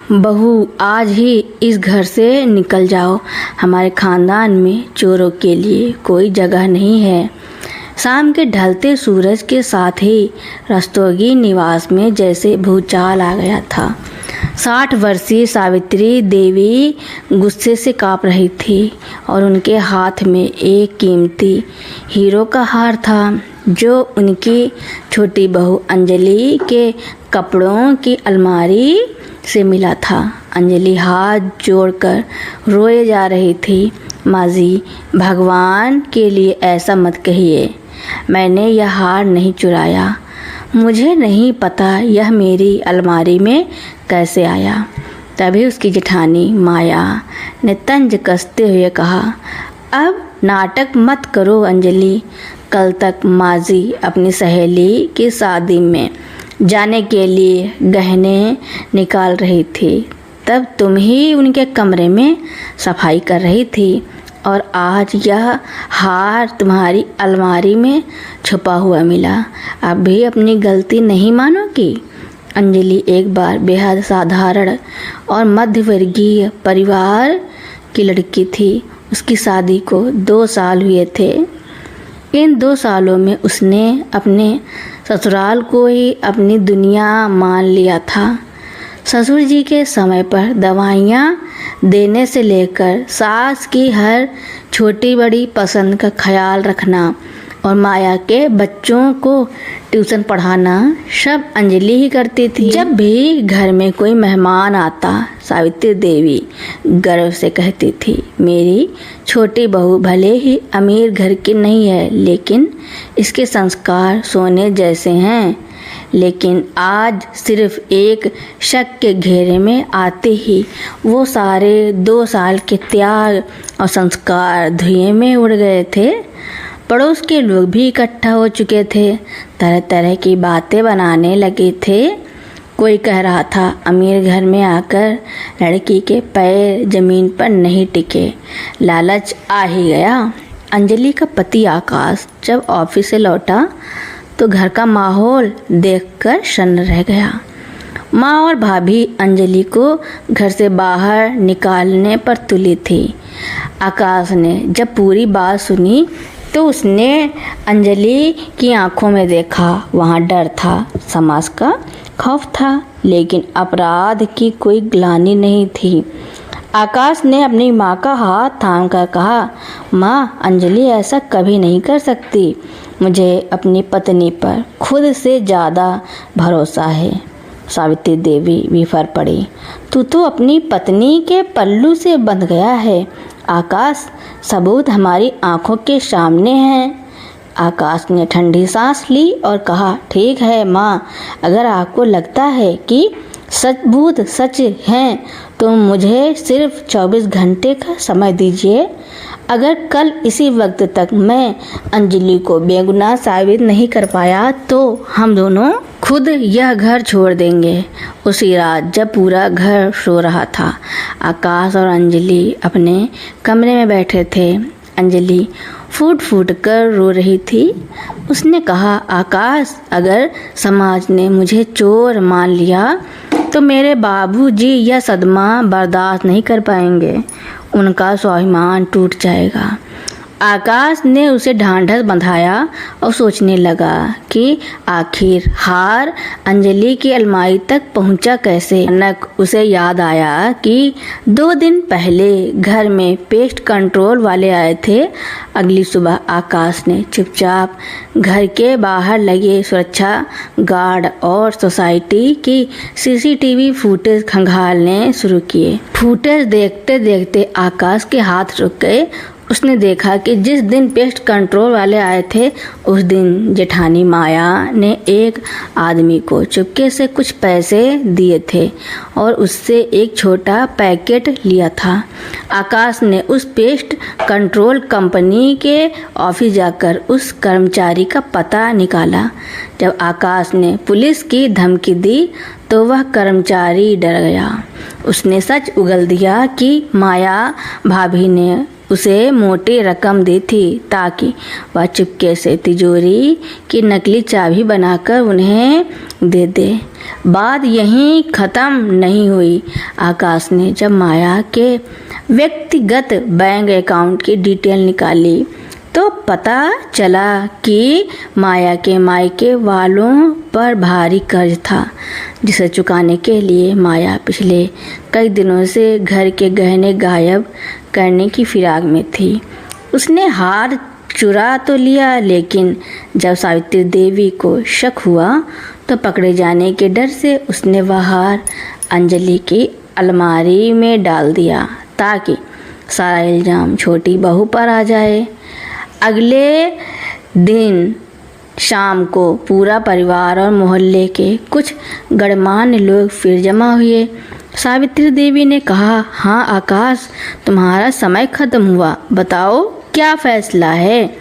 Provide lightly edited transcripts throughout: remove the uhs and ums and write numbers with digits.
बहू, आज ही इस घर से निकल जाओ। हमारे खानदान में चोरों के लिए कोई जगह नहीं है। शाम के ढलते सूरज के साथ ही रस्तोगी निवास में जैसे भूचाल आ गया था। 60 वर्षीय सावित्री देवी गुस्से से काँप रही थी और उनके हाथ में एक कीमती हीरो का हार था जो उनकी छोटी बहू अंजलि के कपड़ों की अलमारी से मिला था। अंजलि हाथ जोड़कर रोए जा रही थी। माँ जी, भगवान के लिए ऐसा मत कहिए। मैंने यह हार नहीं चुराया। मुझे नहीं पता यह मेरी अलमारी में कैसे आया। तभी उसकी जेठानी माया ने तंज कसते हुए कहा, अब नाटक मत करो अंजलि। कल तक माँ जी अपनी सहेली की शादी में जाने के लिए गहने निकाल रही थी। तब तुम ही उनके कमरे में सफाई कर रही थी और आज यह हार तुम्हारी अलमारी में छुपा हुआ मिला। अब भी अपनी गलती नहीं मानोगी? अंजलि एक बार बेहद साधारण और मध्यवर्गीय परिवार की लड़की थी। उसकी शादी को 2 साल हुए थे। इन 2 सालों में उसने अपने ससुराल को ही अपनी दुनिया मान लिया था। ससुर जी के समय पर दवाइयाँ देने से लेकर सास की हर छोटी बड़ी पसंद का ख्याल रखना और माया के बच्चों को ट्यूशन पढ़ाना सब अंजलि ही करती थी। जब भी घर में कोई मेहमान आता, सावित्री देवी गर्व से कहती थी, मेरी छोटी बहू भले ही अमीर घर की नहीं है, लेकिन इसके संस्कार सोने जैसे हैं। लेकिन आज सिर्फ एक शक के घेरे में आते ही वो सारे 2 साल के त्याग और संस्कार धुएं में उड़ गए थे। पड़ोस के लोग भी इकट्ठा हो चुके थे, तरह तरह की बातें बनाने लगे थे। कोई कह रहा था, अमीर घर में आकर लड़की के पैर जमीन पर नहीं टिके, लालच आ ही गया। अंजलि का पति आकाश जब ऑफिस से लौटा तो घर का माहौल देखकर शन्न रह गया। माँ और भाभी अंजलि को घर से बाहर निकालने पर तुली थी। आकाश ने जब पूरी बात सुनी तो उसने अंजलि की आंखों में देखा। वहाँ डर था, समाज का खौफ था, लेकिन अपराध की कोई ग्लानि नहीं थी। आकाश ने अपनी माँ का हाथ थामकर कहा, माँ, अंजलि ऐसा कभी नहीं कर सकती। मुझे अपनी पत्नी पर खुद से ज़्यादा भरोसा है। सावित्री देवी विफर पड़ी, तू तो अपनी पत्नी के पल्लू से बंध गया है। आकाश, सबूत हमारी आंखों के सामने हैं। आकाश ने ठंडी सांस ली और कहा, ठीक है माँ, अगर आपको लगता है कि सबूत सच हैं तो मुझे सिर्फ 24 घंटे का समय दीजिए। अगर कल इसी वक्त तक मैं अंजलि को बेगुनाह साबित नहीं कर पाया तो हम दोनों खुद यह घर छोड़ देंगे। उसी रात जब पूरा घर सो रहा था, आकाश और अंजलि अपने कमरे में बैठे थे। अंजलि फूट फूट कर रो रही थी। उसने कहा, आकाश, अगर समाज ने मुझे चोर मान लिया तो मेरे बाबूजी यह सदमा बर्दाश्त नहीं कर पाएंगे। उनका स्वाभिमान टूट जाएगा। आकाश ने उसे ढांढस बंधाया और सोचने लगा कि आखिर हार अंजलि की अलमारी तक पहुंचा कैसे। अचानक उसे याद आया कि 2 दिन पहले घर में पेस्ट कंट्रोल वाले आए थे। अगली सुबह आकाश ने चुपचाप घर के बाहर लगे सुरक्षा गार्ड और सोसाइटी की CCTV फुटेज खंगालने शुरू किए। फुटेज देखते देखते आकाश के हाथ रुक गए। उसने देखा कि जिस दिन पेस्ट कंट्रोल वाले आए थे उस दिन जेठानी माया ने एक आदमी को चुपके से कुछ पैसे दिए थे और उससे एक छोटा पैकेट लिया था। आकाश ने उस पेस्ट कंट्रोल कंपनी के ऑफिस जाकर उस कर्मचारी का पता निकाला। जब आकाश ने पुलिस की धमकी दी तो वह कर्मचारी डर गया। उसने सच उगल दिया कि माया भाभी ने उसे मोटी रकम दी थी ताकि वह चुपके से तिजोरी की नकली चाबी बनाकर उन्हें दे दे। बात यहीं ख़त्म नहीं हुई। आकाश ने जब माया के व्यक्तिगत बैंक अकाउंट की डिटेल निकाली तो पता चला कि माया के मायके वालों पर भारी कर्ज था, जिसे चुकाने के लिए माया पिछले कई दिनों से घर के गहने गायब करने की फिराक में थी। उसने हार चुरा तो लिया, लेकिन जब सावित्री देवी को शक हुआ तो पकड़े जाने के डर से उसने वह हार अंजलि की अलमारी में डाल दिया ताकि सारा इल्ज़ाम छोटी बहू पर आ जाए। अगले दिन शाम को पूरा परिवार और मोहल्ले के कुछ गणमान्य लोग फिर जमा हुए। सावित्री देवी ने कहा, हाँ आकाश, तुम्हारा समय खत्म हुआ, बताओ क्या फैसला है।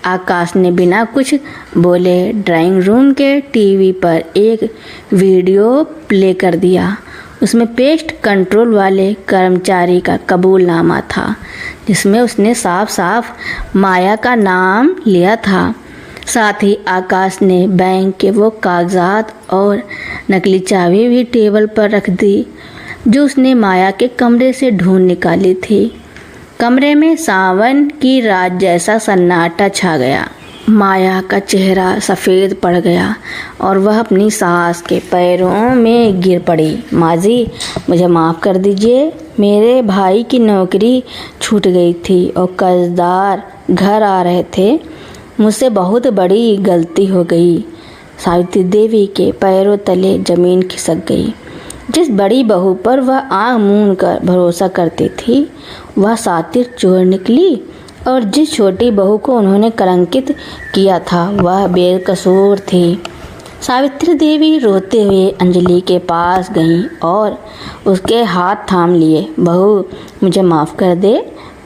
आकाश ने बिना कुछ बोले ड्राइंग रूम के टीवी पर एक वीडियो प्ले कर दिया। उसमें पेस्ट कंट्रोल वाले कर्मचारी का कबूलनामा था, जिसमें उसने साफ साफ माया का नाम लिया था। साथ ही आकाश ने बैंक के वो कागजात और नकली चाबी भी टेबल पर रख दी जो उसने माया के कमरे से ढूंढ निकाली थी। कमरे में सावन की रात जैसा सन्नाटा छा गया। माया का चेहरा सफ़ेद पड़ गया और वह अपनी सास के पैरों में गिर पड़ी। माँ जी, मुझे माफ़ कर दीजिए, मेरे भाई की नौकरी छूट गई थी और कर्जदार घर आ रहे थे। मुझसे बहुत बड़ी गलती हो गई। सावित्री देवी के पैरों तले ज़मीन खिसक गई। जिस बड़ी बहू पर वह आँख मूंद कर भरोसा करती थी, वह सातिर चोर निकली, और जिस छोटी बहू को उन्होंने कलंकित किया था वह बेकसूर थी। सावित्री देवी रोते हुए अंजलि के पास गईं और उसके हाथ थाम लिए। बहू, मुझे माफ़ कर दे,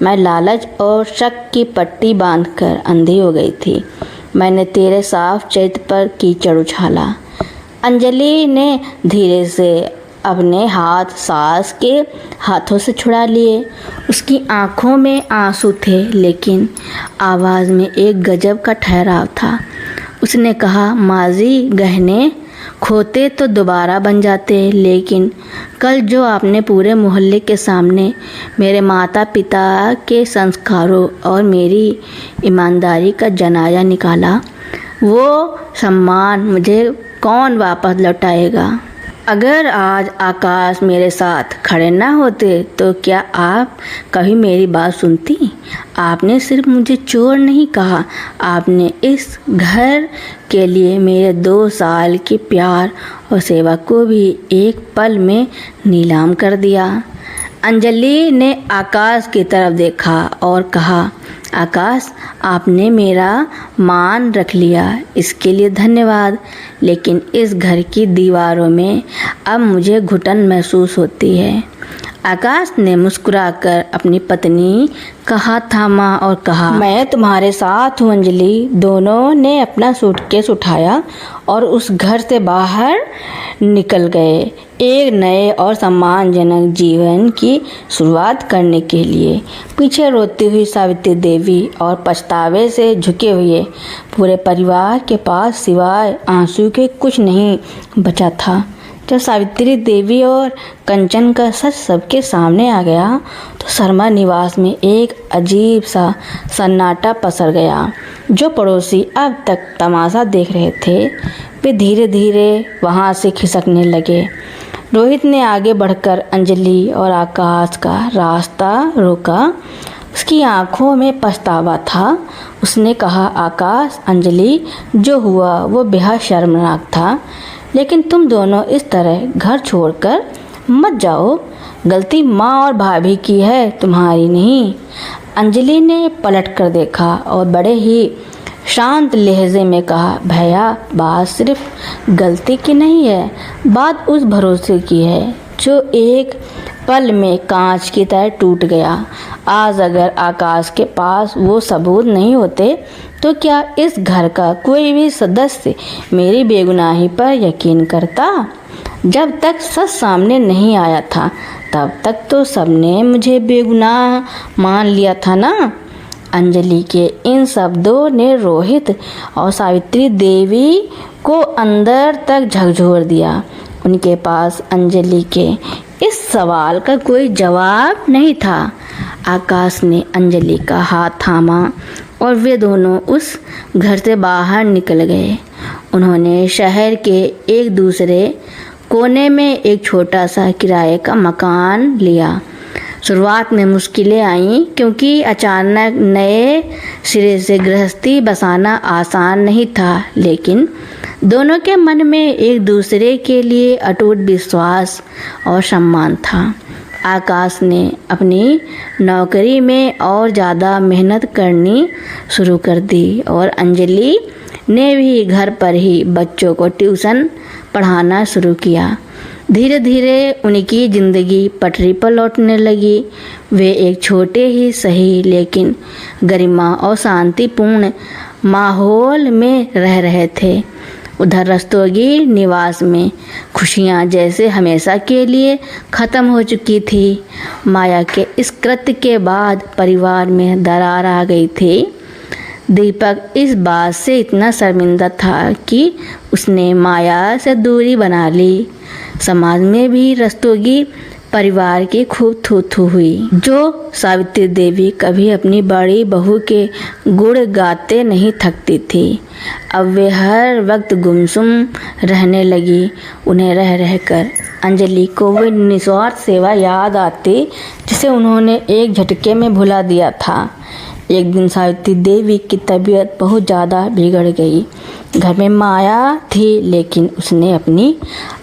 मैं लालच और शक की पट्टी बांधकर अंधी हो गई थी। मैंने तेरे साफ चरित्र पर कीचड़ उछाला। अंजलि ने धीरे से अपने हाथ सास के हाथों से छुड़ा लिए। उसकी आंखों में आंसू थे, लेकिन आवाज़ में एक गजब का ठहराव था। उसने कहा, माजी, गहने खोते तो दोबारा बन जाते, लेकिन कल जो आपने पूरे मोहल्ले के सामने मेरे माता पिता के संस्कारों और मेरी ईमानदारी का जनाजा निकाला, वो सम्मान मुझे कौन वापस लौटाएगा। अगर आज आकाश मेरे साथ खड़े ना होते तो क्या आप कभी मेरी बात सुनती। आपने सिर्फ मुझे चोर नहीं कहा, आपने इस घर के लिए मेरे 2 साल के प्यार और सेवा को भी एक पल में नीलाम कर दिया। अंजलि ने आकाश की तरफ देखा और कहा, आकाश, आपने मेरा मान रख लिया, इसके लिए धन्यवाद। लेकिन इस घर की दीवारों में अब मुझे घुटन महसूस होती है। आकाश ने मुस्कुराकर अपनी पत्नी का हाथ थामा और कहा, मैं तुम्हारे साथ हूँ अंजलि। दोनों ने अपना सूटकेस उठाया और उस घर से बाहर निकल गए, एक नए और सम्मानजनक जीवन की शुरुआत करने के लिए। पीछे रोती हुई सावित्री देवी और पछतावे से झुके हुए पूरे परिवार के पास सिवाय आंसू के कुछ नहीं बचा था। जब सावित्री देवी और कंचन का सच सबके सामने आ गया तो शर्मा निवास में एक अजीब सा सन्नाटा पसर गया। जो पड़ोसी अब तक तमाशा देख रहे थे वे धीरे धीरे वहाँ से खिसकने लगे। रोहित ने आगे बढ़कर अंजलि और आकाश का रास्ता रोका। उसकी आंखों में पछतावा था। उसने कहा, आकाश, अंजलि, जो हुआ वो बेहद शर्मनाक था, लेकिन तुम दोनों इस तरह घर छोड़कर मत जाओ। गलती माँ और भाभी की है, तुम्हारी नहीं। अंजलि ने पलट कर देखा और बड़े ही शांत लहजे में कहा, भैया, बात सिर्फ गलती की नहीं है, बात उस भरोसे की है जो एक पल में कांच की तरह टूट गया। आज अगर आकाश के पास वो सबूत नहीं होते तो क्या इस घर का कोई भी सदस्य मेरी बेगुनाही पर यकीन करता। जब तक सच सामने नहीं आया था तब तक तो सबने मुझे बेगुनाह मान लिया था ना। अंजलि के इन शब्दों ने रोहित और सावित्री देवी को अंदर तक झकझोर दिया। उनके पास अंजलि के इस सवाल का कोई जवाब नहीं था। आकाश ने अंजलि का हाथ थामा और वे दोनों उस घर से बाहर निकल गए। उन्होंने शहर के एक दूसरे कोने में एक छोटा सा किराए का मकान लिया। शुरुआत में मुश्किलें आईं क्योंकि अचानक नए सिरे से गृहस्थी बसाना आसान नहीं था, लेकिन दोनों के मन में एक दूसरे के लिए अटूट विश्वास और सम्मान था। आकाश ने अपनी नौकरी में और ज़्यादा मेहनत करनी शुरू कर दी और अंजलि ने भी घर पर ही बच्चों को ट्यूशन पढ़ाना शुरू किया। धीरे धीरे उनकी ज़िंदगी पटरी पर लौटने लगी। वे एक छोटे ही सही लेकिन गरिमा और शांतिपूर्ण माहौल में रह रहे थे। उधर रस्तोगी निवास में खुशियाँ जैसे हमेशा के लिए ख़त्म हो चुकी थी। माया के इस कृत्य के बाद परिवार में दरार आ गई थी। दीपक इस बात से इतना शर्मिंदा था कि उसने माया से दूरी बना ली। समाज में भी रस्तोगी परिवार की खूब थू-थू हुई। जो सावित्री देवी कभी अपनी बड़ी बहू के गुण गाते नहीं थकती थी, अब वे हर वक्त गुमसुम रहने लगी। उन्हें रह रहकर अंजलि को वे निस्वार्थ सेवा याद आती जिसे उन्होंने एक झटके में भुला दिया था। एक दिन सावित्री देवी की तबीयत बहुत ज़्यादा बिगड़ गई। घर में माया थी लेकिन उसने अपनी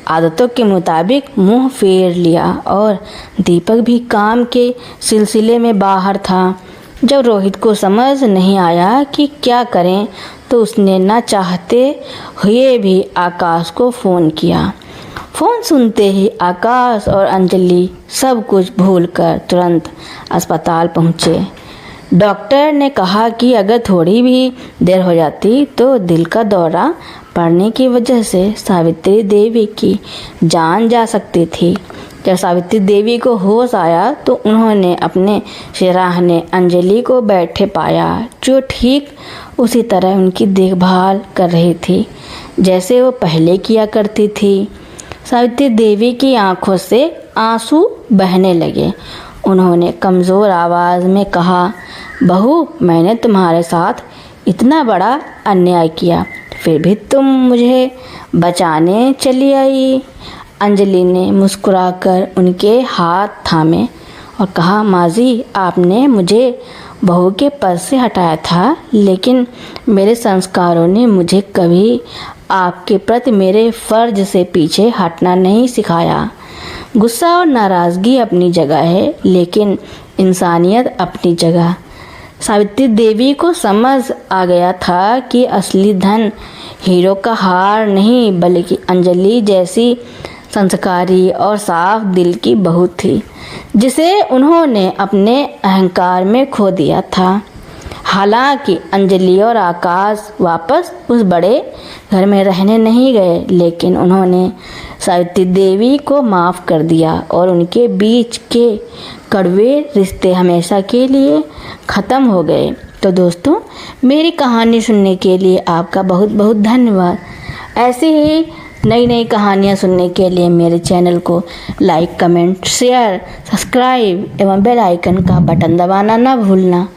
आदतों के मुताबिक मुंह फेर लिया और दीपक भी काम के सिलसिले में बाहर था। जब रोहित को समझ नहीं आया कि क्या करें तो उसने न चाहते हुए भी आकाश को फ़ोन किया। फ़ोन सुनते ही आकाश और अंजलि सब कुछ भूलकर तुरंत अस्पताल पहुँचे। डॉक्टर ने कहा कि अगर थोड़ी भी देर हो जाती तो दिल का दौरा पड़ने की वजह से सावित्री देवी की जान जा सकती थी। जब सावित्री देवी को होश आया तो उन्होंने अपने सिरहाने अंजलि को बैठे पाया, जो ठीक उसी तरह उनकी देखभाल कर रही थी जैसे वो पहले किया करती थी। सावित्री देवी की आंखों से आंसू बहने लगे। उन्होंने कमज़ोर आवाज़ में कहा, बहू, मैंने तुम्हारे साथ इतना बड़ा अन्याय किया, फिर भी तुम मुझे बचाने चली आई। अंजलि ने मुस्कुराकर उनके हाथ थामे और कहा, माँ जी, आपने मुझे बहू के पद से हटाया था, लेकिन मेरे संस्कारों ने मुझे कभी आपके प्रति मेरे फ़र्ज से पीछे हटना नहीं सिखाया। गुस्सा और नाराज़गी अपनी जगह है, लेकिन इंसानियत अपनी जगह। सावित्री देवी को समझ आ गया था कि असली धन हीरो का हार नहीं बल्कि अंजलि जैसी संस्कारी और साफ दिल की बहू थी, जिसे उन्होंने अपने अहंकार में खो दिया था। हालांकि अंजलि और आकाश वापस उस बड़े घर में रहने नहीं गए, लेकिन उन्होंने सावित्री देवी को माफ़ कर दिया और उनके बीच के कड़वे रिश्ते हमेशा के लिए ख़त्म हो गए। तो दोस्तों, मेरी कहानी सुनने के लिए आपका बहुत बहुत धन्यवाद। ऐसे ही नई नई कहानियाँ सुनने के लिए मेरे चैनल को लाइक, कमेंट, शेयर, सब्सक्राइब एवं बेल आइकन का बटन दबाना ना भूलना,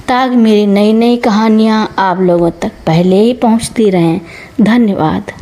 ताकि मेरी नई नई कहानियाँ आप लोगों तक पहले ही पहुँचती रहें। धन्यवाद।